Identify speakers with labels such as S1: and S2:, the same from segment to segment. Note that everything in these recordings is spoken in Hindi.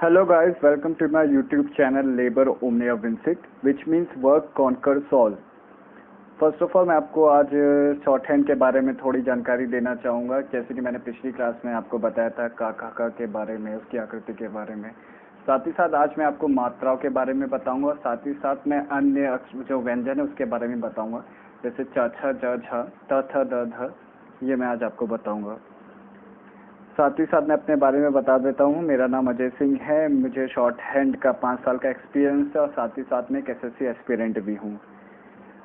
S1: Hello guys, welcome to my YouTube channel Labor Omnia Vincit, which means work conquer solve. First of all मैं आपको आज शॉर्ट हैंड के बारे में थोड़ी जानकारी देना चाहूँगा। जैसे कि मैंने पिछली क्लास में आपको बताया था का के बारे में, उसकी आकृति के बारे में। साथ ही साथ आज मैं आपको मात्राओं के बारे में बताऊँगा, साथ ही साथ मैं अन्य जो व्यंजन है उसके बारे में बताऊँगा, जैसे च छ ज झ त थ द ध, ये मैं आज आपको बताऊँगा। साथ ही साथ मैं अपने बारे में बता देता हूँ। मेरा नाम अजय सिंह है, मुझे शॉर्ट हैंड का 5 साल का एक्सपीरियंस है और साथ ही साथ में एक एसएससी एस्पिरेंट भी हूँ।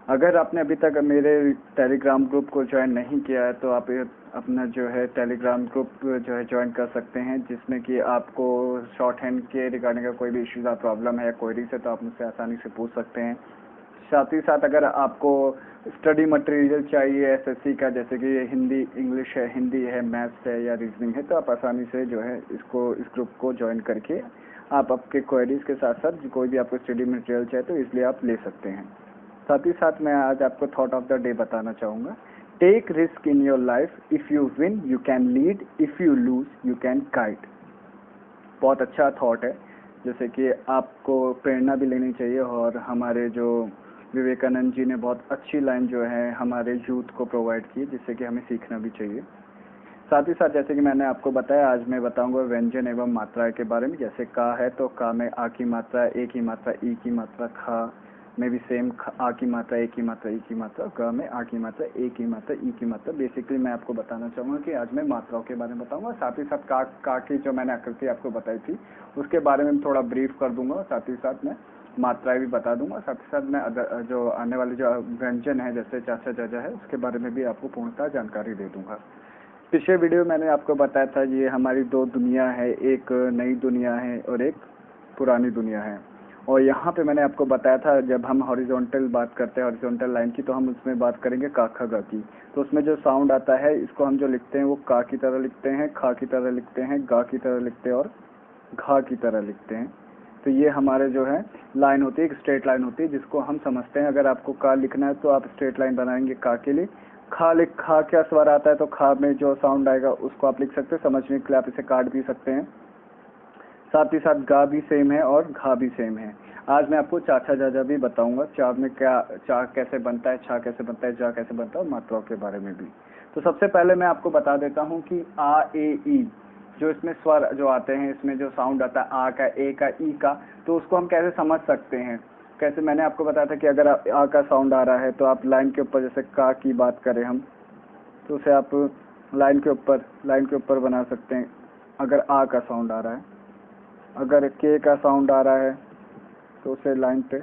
S1: अगर आपने अभी तक मेरे टेलीग्राम ग्रुप को ज्वाइन नहीं किया है तो आप अपना जो है टेलीग्राम ग्रुप जो है ज्वाइन कर सकते हैं, जिसमें कि आपको शॉर्ट हैंड के रिगार्डिंग का कोई भी इश्यूज या प्रॉब्लम है या क्वेरीज है तो आप मुझसे आसानी से पूछ सकते हैं। साथ ही साथ अगर आपको स्टडी मटेरियल चाहिए एसएससी का, जैसे कि हिंदी इंग्लिश है, हिंदी है, मैथ्स है या रीजनिंग है, तो आप आसानी से जो है इस ग्रुप को ज्वाइन करके आप आपके क्वेरीज के साथ साथ कोई भी आपको स्टडी मटेरियल चाहिए तो इसलिए आप ले सकते हैं। साथ ही साथ मैं आज आपको थॉट ऑफ द डे बताना चाहूँगा। Take risk in your life, if you win you can lead, if you lose you can guide. बहुत अच्छा थॉट है, जैसे कि आपको प्रेरणा भी लेनी चाहिए और हमारे जो विवेकानंद जी ने बहुत अच्छी लाइन जो है हमारे यूथ को प्रोवाइड की, जिससे कि हमें सीखना भी चाहिए। साथ ही साथ जैसे कि मैंने आपको बताया, आज मैं बताऊंगा व्यंजन एवं मात्रा के बारे में। जैसे का है तो का में आ की मात्रा, ए की मात्रा, ई की मात्रा, खा में भी सेम आ की मात्रा, ए की मात्रा, ई की मात्रा, ग में आ की मात्रा, ए की मात्रा, ई की मात्रा। बेसिकली मैं आपको बताना चाहूँगा कि आज मैं मात्राओं के बारे में बताऊँगा। साथ ही साथ का की जो मैंने आकृति आपको बताई थी उसके बारे में थोड़ा ब्रीफ कर दूंगा, साथ ही साथ मैं मात्राएं भी बता दूंगा। साथ ही साथ मैं जो आने वाले जो व्यंजन है जैसे चाचा चाचा है उसके बारे में भी आपको पूर्णतः जानकारी दे दूंगा। पिछले वीडियो मैंने आपको बताया था ये हमारी दो दुनिया है, एक नई दुनिया है और एक पुरानी दुनिया है। और यहाँ पे मैंने आपको बताया था जब हम हॉरिजॉन्टल बात करते हैं, हॉरिजॉन्टल लाइन की, तो हम उसमें बात करेंगे का ख ग की। तो उसमें जो साउंड आता है इसको हम जो लिखते हैं वो का की तरह लिखते हैं, खा की तरह लिखते हैं, गा की तरह लिखते हैं और घा की तरह लिखते हैं। तो ये हमारे जो है लाइन होती है, एक स्ट्रेट लाइन होती है जिसको हम समझते हैं। अगर आपको का लिखना है तो आप स्ट्रेट लाइन बनाएंगे का के लिए। खा क्या स्वर आता है तो खा में जो साउंड आएगा उसको आप लिख सकते हैं। समझने के लिए आप इसे काट भी सकते हैं। साथ ही साथ गा भी सेम है और घा भी सेम है। आज मैं आपको चाचा जाजा भी बताऊंगा, चा में क्या, चा कैसे बनता है, छा कैसे बनता है, जा कैसे बनता है और मात्राओं के बारे में भी। तो सबसे पहले मैं आपको बता देता हूँ कि आ ए ई जो इसमें स्वर जो आते हैं, इसमें जो साउंड आता है आ का, ए का, ई का, तो उसको हम कैसे समझ सकते हैं। कैसे, मैंने आपको बताया था कि अगर आ का साउंड आ रहा है तो आप लाइन के ऊपर, जैसे का की बात करें हम, तो उसे आप लाइन के ऊपर बना सकते हैं अगर आ का साउंड आ रहा है। अगर के का साउंड आ रहा है तो उसे लाइन पे,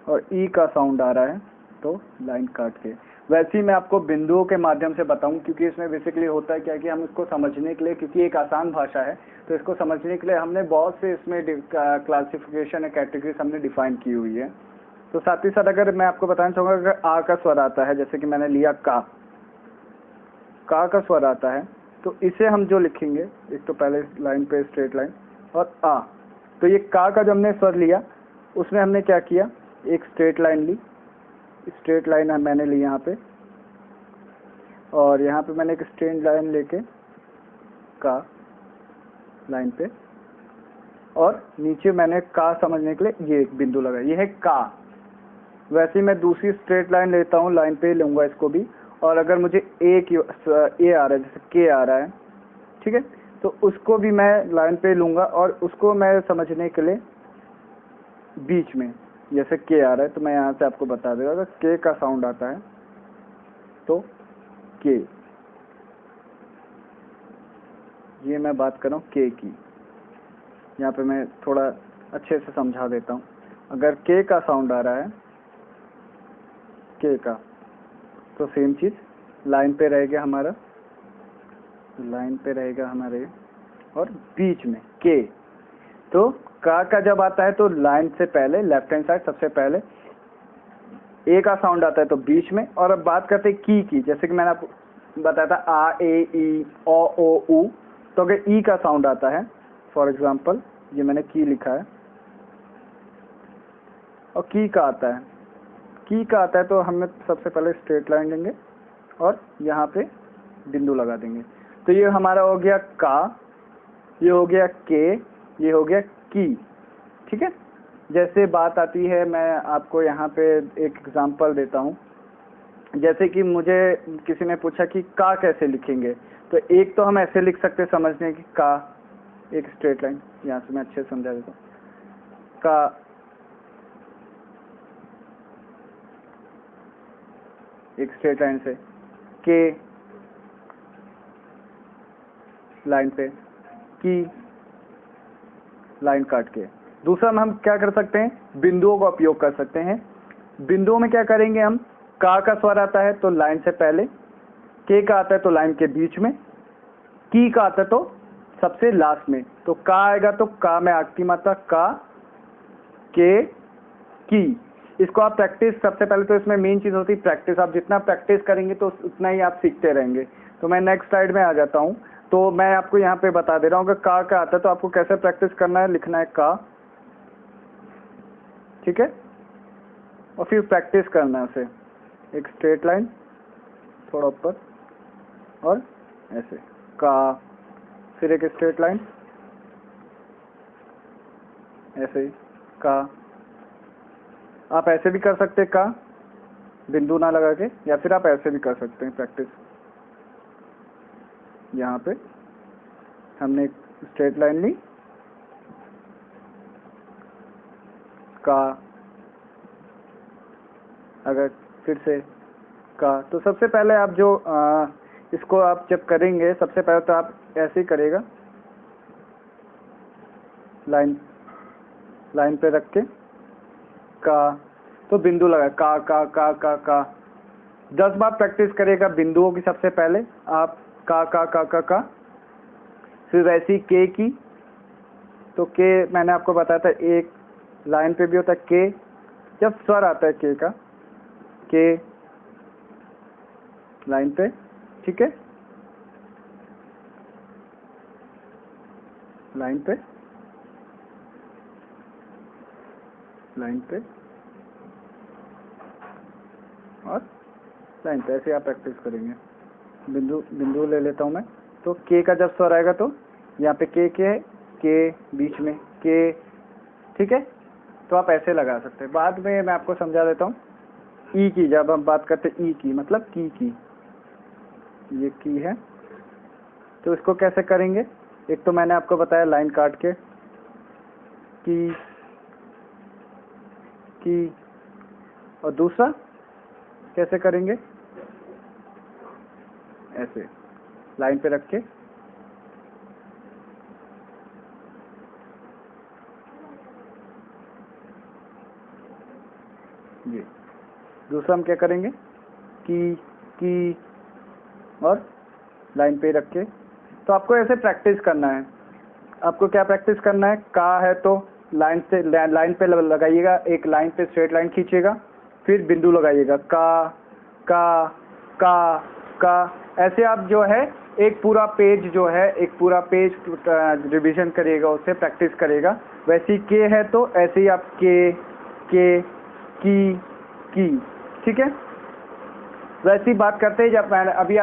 S1: और ई का साउंड आ रहा है तो लाइन काट के। वैसे ही मैं आपको बिंदुओं के माध्यम से बताऊं, क्योंकि इसमें बेसिकली होता है क्या कि हम इसको समझने के लिए, क्योंकि एक आसान भाषा है तो इसको समझने के लिए हमने बहुत से इसमें क्लासिफिकेशन या कैटेगरीज हमने डिफाइन की हुई है। तो साथ ही साथ अगर मैं आपको बताना चाहूँगा, अगर आ का स्वर आता है, जैसे कि मैंने लिया का स्वर आता है तो इसे हम जो लिखेंगे, एक तो पहले लाइन पे स्ट्रेट लाइन और आ, तो ये का जो हमने स्वर लिया उसमें हमने क्या किया, एक स्ट्रेट लाइन ली, स्ट्रेट लाइन मैंने ली यहाँ पे, और यहाँ पे मैंने एक स्ट्रेट लाइन लेके का लाइन पे, और नीचे मैंने का समझने के लिए ये एक बिंदु लगाया, ये है का। वैसे ही मैं दूसरी स्ट्रेट लाइन लेता हूँ, लाइन पे लूंगा इसको भी, और अगर मुझे ए आ रहा है, जैसे के आ रहा है, ठीक है, तो उसको भी मैं लाइन पे लूंगा और उसको मैं समझने के लिए बीच में, जैसे के आ रहा है तो मैं यहाँ से आपको बता दूंगा, अगर के का साउंड आता है तो के, ये मैं बात कर रहा हूँ के की, यहाँ पे मैं थोड़ा अच्छे से समझा देता हूँ। अगर के का साउंड आ रहा है, के का, तो सेम चीज लाइन पे रहेगा हमारा, लाइन पे रहेगा हमारे, और बीच में के। तो का जब आता है तो लाइन से पहले लेफ्ट हैंड साइड सबसे पहले ए का साउंड आता है तो बीच में। और अब बात करते हैं की, जैसे कि मैंने आपको बताया था आ ए ई ओ उ, तो अगर ई का साउंड आता है, फॉर एग्जांपल ये मैंने की लिखा है, और की का आता है तो हमें सबसे पहले स्ट्रेट लाइन लेंगे और यहाँ पे बिंदु लगा देंगे। तो ये हमारा हो गया का, ये हो गया के, ये हो गया की। ठीक है, जैसे बात आती है, मैं आपको यहाँ पे एक एग्जांपल देता हूँ। जैसे कि मुझे किसी ने पूछा कि का कैसे लिखेंगे, तो एक तो हम ऐसे लिख सकते समझने की का, एक स्ट्रेट लाइन, यहाँ से मैं अच्छे से समझा देता हूँ। का एक स्ट्रेट लाइन से, के लाइन पे, की लाइन काट के। दूसरा में हम क्या कर सकते हैं, बिंदुओं का उपयोग कर सकते हैं। बिंदुओं में क्या करेंगे हम, का स्वर आता है तो लाइन से पहले, के का आता है तो लाइन के बीच में, की का आता है तो सबसे लास्ट में। तो का आएगा तो का में आखिरी मात्रा का, के, की। इसको आप प्रैक्टिस, सबसे पहले तो इसमें मेन चीज़ होती है प्रैक्टिस। आप जितना प्रैक्टिस करेंगे तो उतना ही आप सीखते रहेंगे। तो मैं नेक्स्ट स्लाइड में आ जाता हूँ। तो मैं आपको यहाँ पे बता दे रहा हूँ कि का आता है तो आपको कैसे प्रैक्टिस करना है, लिखना है का, ठीक है, और फिर प्रैक्टिस करना है उसे, एक स्ट्रेट लाइन थोड़ा ऊपर और ऐसे का, फिर एक स्ट्रेट लाइन ऐसे का। आप ऐसे भी कर सकते का, बिंदु ना लगा के, या फिर आप ऐसे भी कर सकते हैं प्रैक्टिस। यहाँ पे हमने एक स्ट्रेट लाइन ली, का, अगर फिर से का, तो सबसे पहले आप जो इसको आप जब करेंगे, सबसे पहले तो आप ऐसे ही करेगा, लाइन पे रख के का, तो बिंदु लगा का का का का का। 10 बार प्रैक्टिस करेगा बिंदुओं की। सबसे पहले आप का का का का का, फिर वैसी के की, तो के मैंने आपको बताया था एक लाइन पे भी होता है के, जब स्वर आता है के का, के लाइन पे, ठीक है, लाइन पे और लाइन पे, ऐसे आप प्रैक्टिस करेंगे। बिंदु ले लेता हूँ मैं। तो के का जब स्वर आएगा तो यहाँ पे के है, के बीच में के, ठीक है, तो आप ऐसे लगा सकते हैं। बाद में मैं आपको समझा देता हूँ। ई की, जब हम बात करते हैं ई की, मतलब की, ये की है, तो इसको कैसे करेंगे। एक तो मैंने आपको बताया लाइन काट के, की, और दूसरा कैसे करेंगे, ऐसे लाइन पे रख के, ये दूसरा हम क्या करेंगे, की और लाइन पे रख के। तो आपको ऐसे प्रैक्टिस करना है। आपको क्या प्रैक्टिस करना है, का है तो लाइन पे लगाइएगा, एक लाइन पे स्ट्रेट लाइन खींचिएगा, फिर बिंदु लगाइएगा, का। ऐसे आप जो है एक पूरा पेज जो है, एक पूरा पेज रिवीजन करिएगा, उससे प्रैक्टिस करेगा। वैसे ही के है तो ऐसे ही आप के, की, ठीक है। वैसी बात करते हैं, जब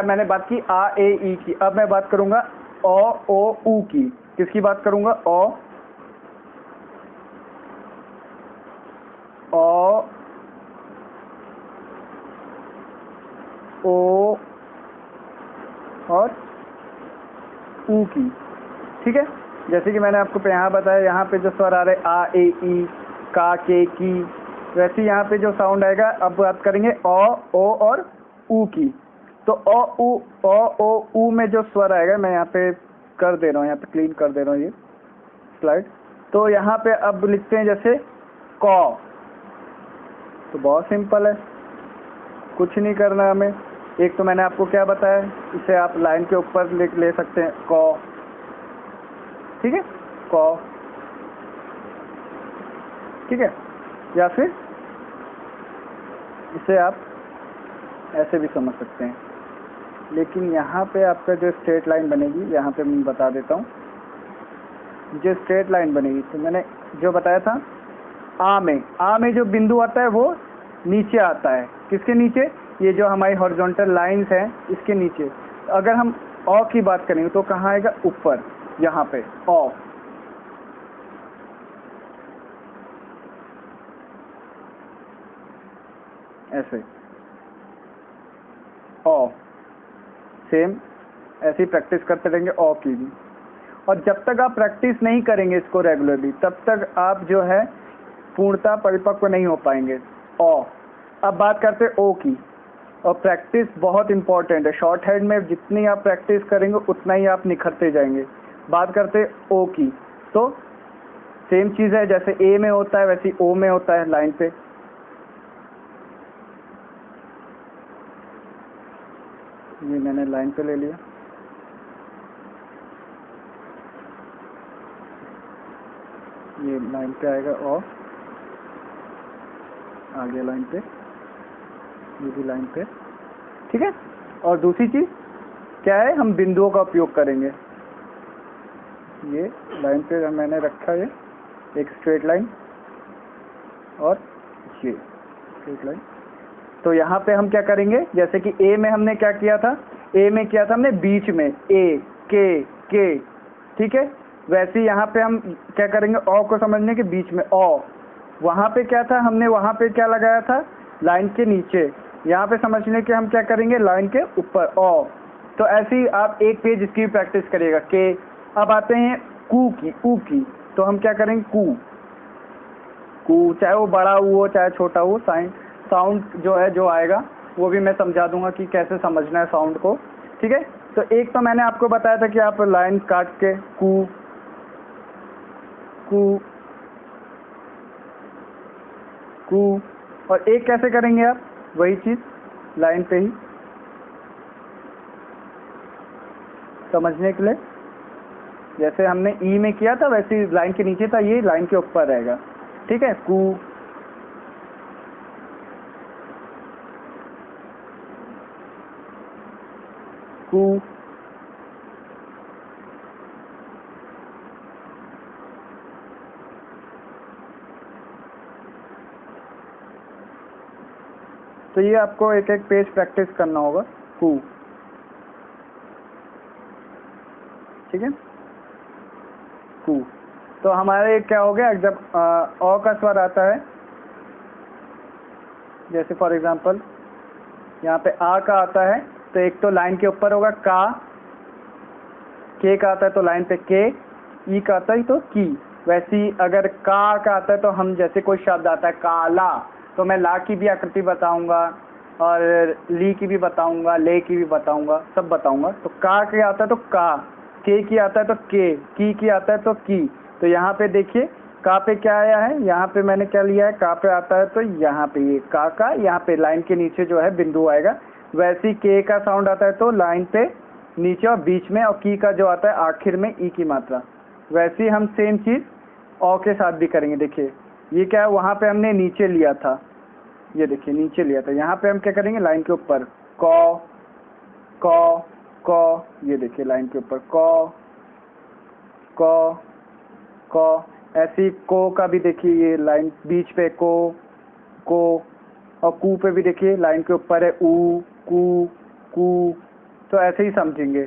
S1: मैंने बात की आ ए ई की, अब मैं बात करूंगा ओ ऊ की। किसकी बात करूंगा, ओ ओ और ऊ की, ठीक है। जैसे कि मैंने आपको यहाँ बताया, यहाँ पे जो स्वर आ रहे आ ए ई का के की, वैसे यहाँ पे जो साउंड आएगा, अब बात करेंगे ओ और ऊ की। तो ओ ऊ में जो स्वर आएगा, मैं यहाँ पे कर दे रहा हूँ, यहाँ पे क्लीन कर दे रहा हूँ ये स्लाइड। तो यहाँ पे अब लिखते हैं जैसे कौ, तो बहुत सिंपल है, कुछ नहीं करना हमें। एक तो मैंने आपको क्या बताया, इसे आप लाइन के ऊपर ले सकते हैं, कौ, ठीक है, कौ, ठीक है, या फिर इसे आप ऐसे भी समझ सकते हैं। लेकिन यहाँ पे आपका जो स्ट्रेट लाइन बनेगी, यहाँ पे मैं बता देता हूँ, जो स्ट्रेट लाइन बनेगी, तो मैंने जो बताया था, आ में जो बिंदु आता है वो नीचे आता है। किसके नीचे, ये जो हमारी हॉरिजॉन्टल लाइंस हैं, इसके नीचे। अगर हम ओ की बात करेंगे तो कहाँ आएगा, ऊपर, यहाँ पे ओ, ऐसे ओ, सेम ऐसे ही प्रैक्टिस करते रहेंगे ओ की भी। और जब तक आप प्रैक्टिस नहीं करेंगे इसको रेगुलरली, तब तक आप जो है पूर्णतः परिपक्व नहीं हो पाएंगे। ओ, अब बात करते हैं ओ की। और प्रैक्टिस बहुत इंपॉर्टेंट है। शॉर्ट हैंड में जितनी आप प्रैक्टिस करेंगे उतना ही आप निखरते जाएंगे। बात करते हैं ओ की, तो सेम चीज़ है, जैसे ए में होता है वैसे ओ में होता है लाइन पे। ये मैंने लाइन पे ले लिया, ये लाइन पे आएगा ओ, आगे लाइन पे, ये भी लाइन पे, ठीक है। और दूसरी चीज़ क्या है, हम बिंदुओं का उपयोग करेंगे। ये लाइन पे मैंने रखा है एक स्ट्रेट लाइन और ये स्ट्रेट लाइन। तो यहाँ पे हम क्या करेंगे, जैसे कि ए में हमने क्या किया था, ए में किया था हमने बीच में ए के, ठीक है। वैसे ही यहाँ पे हम क्या करेंगे, ओ को समझने के बीच में ओ। वहाँ पे क्या था, हमने वहाँ पे क्या लगाया था, लाइन के नीचे। यहाँ पे समझने के हम क्या करेंगे, लाइन के ऊपर ओ। तो ऐसे ही आप एक पेज इसकी भी प्रैक्टिस करिएगा के। अब आते हैं कू की, ऊ की। तो हम क्या करेंगे, कू, चाहे वो बड़ा ऊ हो चाहे छोटा हो, साउंड जो है जो आएगा वो भी मैं समझा दूंगा कि कैसे समझना है साउंड को, ठीक है। तो एक तो मैंने आपको बताया था कि आप लाइन काट के कू, और एक कैसे करेंगे आप, वही चीज़ लाइन पे ही समझने के लिए, जैसे हमने ई में किया था वैसे ही लाइन के नीचे था, ये लाइन के ऊपर रहेगा, ठीक है। कू, तो ये आपको एक एक पेज प्रैक्टिस करना होगा, कू, ठीक है, कू। तो हमारे क्या हो गया, जब ओ का स्वर आता है, जैसे फॉर एग्जांपल यहाँ पे आ का आता है, तो एक तो लाइन के ऊपर होगा का, के का आता है तो लाइन पे के, ई का आता है तो की। वैसे ही अगर का आता है तो हम, जैसे कोई शब्द आता है काला, तो मैं ला की भी आकृति बताऊंगा और ली की भी बताऊंगा, ले की भी बताऊंगा, सब बताऊंगा। तो का के आता है तो का, के की आता है तो के, की आता है तो की। तो यहाँ पे देखिए का पे क्या आया है, यहाँ पे मैंने क्या लिया है, का पे आता है तो यहाँ पे ये का यहाँ पे लाइन के नीचे जो है बिंदु आएगा। वैसे ही के का साउंड आता है तो लाइन पे नीचे और बीच में, और की का जो आता है आखिर में ई की मात्रा। वैसे ही हम सेम चीज़ ओ के साथ भी करेंगे। देखिए ये क्या है, वहाँ पे हमने नीचे लिया था, ये देखिए नीचे लिया था, यहाँ पे हम क्या करेंगे, लाइन के ऊपर कौ, ये देखिए लाइन के ऊपर कौ। ऐसे ही को का भी देखिए, ये लाइन बीच पे को, और कू पे भी देखिए लाइन के ऊपर है ऊ, कू। तो ऐसे ही समझेंगे,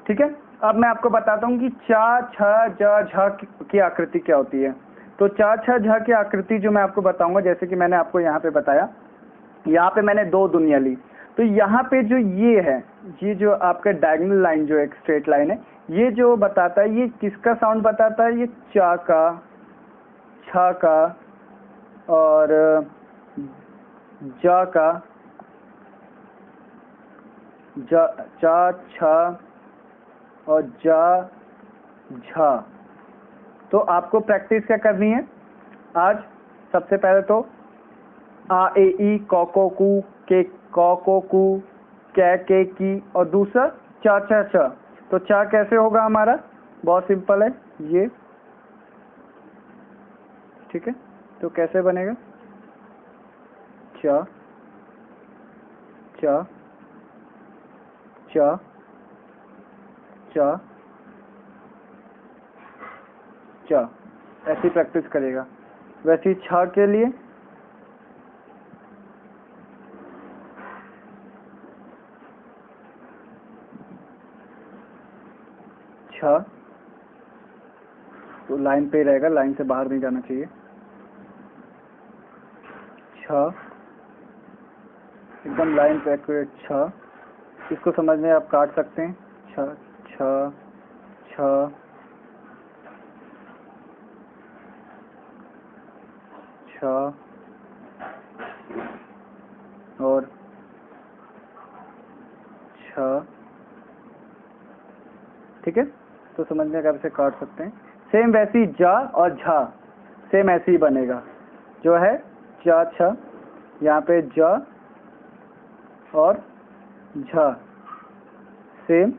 S1: ठीक है। अब मैं आपको बताता हूँ कि चा, छ, ज, झ की आकृति क्या होती है। तो चा, छ, झ की आकृति जो मैं आपको बताऊंगा, जैसे कि मैंने आपको यहाँ पे बताया, यहाँ पे मैंने दो दुनिया ली। तो यहाँ पे जो ये है, ये जो आपका डायगोनल लाइन जो एक स्ट्रेट लाइन है, ये जो बताता है, ये किसका साउंड बताता है, ये चा का, छ का और जा का, चा, छ और जा, झा। तो आपको प्रैक्टिस क्या करनी है आज, सबसे पहले तो आ ए ई कौ को कू, के कौ को कू, कै के की, और दूसरा चा चा चा। तो चा कैसे होगा हमारा, बहुत सिंपल है ये, ठीक है। तो कैसे बनेगा, चा चा चा चा चा, ऐसी प्रैक्टिस करेगा। वैसे ही छ के लिए छ, तो लाइन पे ही रहेगा, लाइन से बाहर नहीं जाना चाहिए, छ, एकदम लाइन पे एक्यूरेट छ। इसको समझने आप काट सकते हैं, छ छ छ छ और छ, ठीक है। तो समझने का आप इसे काट सकते हैं। सेम वैसी जा और झा सेम ऐसे ही बनेगा, जो है जा छ, यहाँ पे जा और झा सेम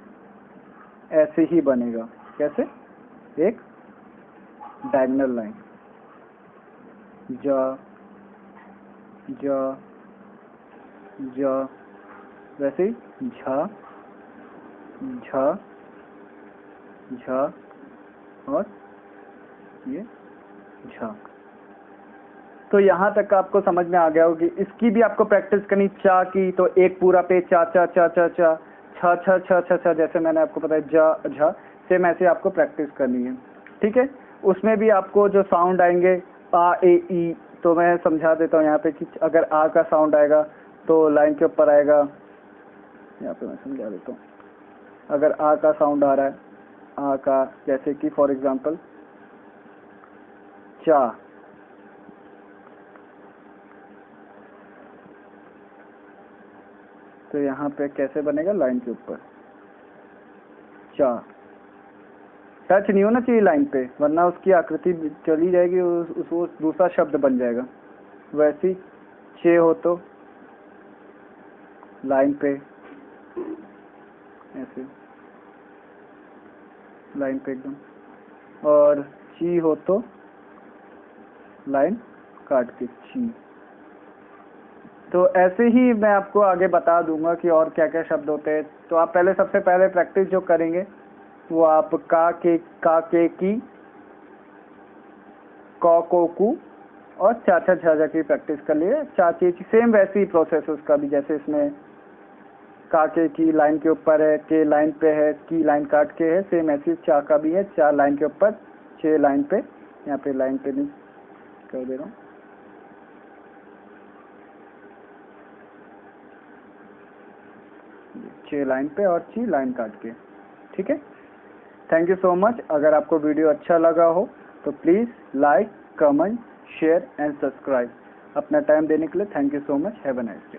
S1: ऐसे ही बनेगा। कैसे? एक डायगोनल लाइन, जा जा जा, वैसे ही झा झा झा और ये झा। तो यहाँ तक आपको समझ में आ गया होगी। इसकी भी आपको प्रैक्टिस करनी, चा की तो एक पूरा पे चा चा चा चा चा, छ छ छ छ छ, जैसे मैंने आपको बताया जा झा, सेम ऐसे आपको प्रैक्टिस करनी है, ठीक है। उसमें भी आपको जो साउंड आएंगे आ ए ई, तो मैं समझा देता हूँ यहाँ पे कि अगर आ का साउंड आएगा तो लाइन के ऊपर आएगा, यहाँ पे मैं समझा देता हूँ। अगर आ का साउंड आ रहा है, आ का, जैसे कि फॉर एग्जांपल चा, तो यहाँ पे कैसे बनेगा? लाइन के ऊपर चा। टच नहीं होना चाहिए लाइन पे, वरना उसकी आकृति चली जाएगी, वो दूसरा शब्द बन जाएगा। वैसे चे हो तो लाइन पे ऐसे, लाइन पे एकदम, और ची हो तो लाइन काट के ची। तो ऐसे ही मैं आपको आगे बता दूंगा कि और क्या क्या शब्द होते हैं। तो आप पहले, सबसे पहले प्रैक्टिस जो करेंगे वो आप का के की, को कू और चा छा छा की प्रैक्टिस कर लिए। चा ची सेम वैसे ही प्रोसेस उसका भी, जैसे इसमें का के की लाइन के ऊपर है, के लाइन पे है, की लाइन काट के है, सेम ऐसी चा का भी है, चा लाइन के ऊपर, छे लाइन पे, यहाँ पे लाइन पे नहीं कर दे रहा हूँ, छे लाइन पे और ची लाइन काट के, ठीक है। Thank you so much. अगर आपको वीडियो अच्छा लगा हो तो please like, comment, share and subscribe. अपना टाइम देने के लिए thank you so much. Have a nice day.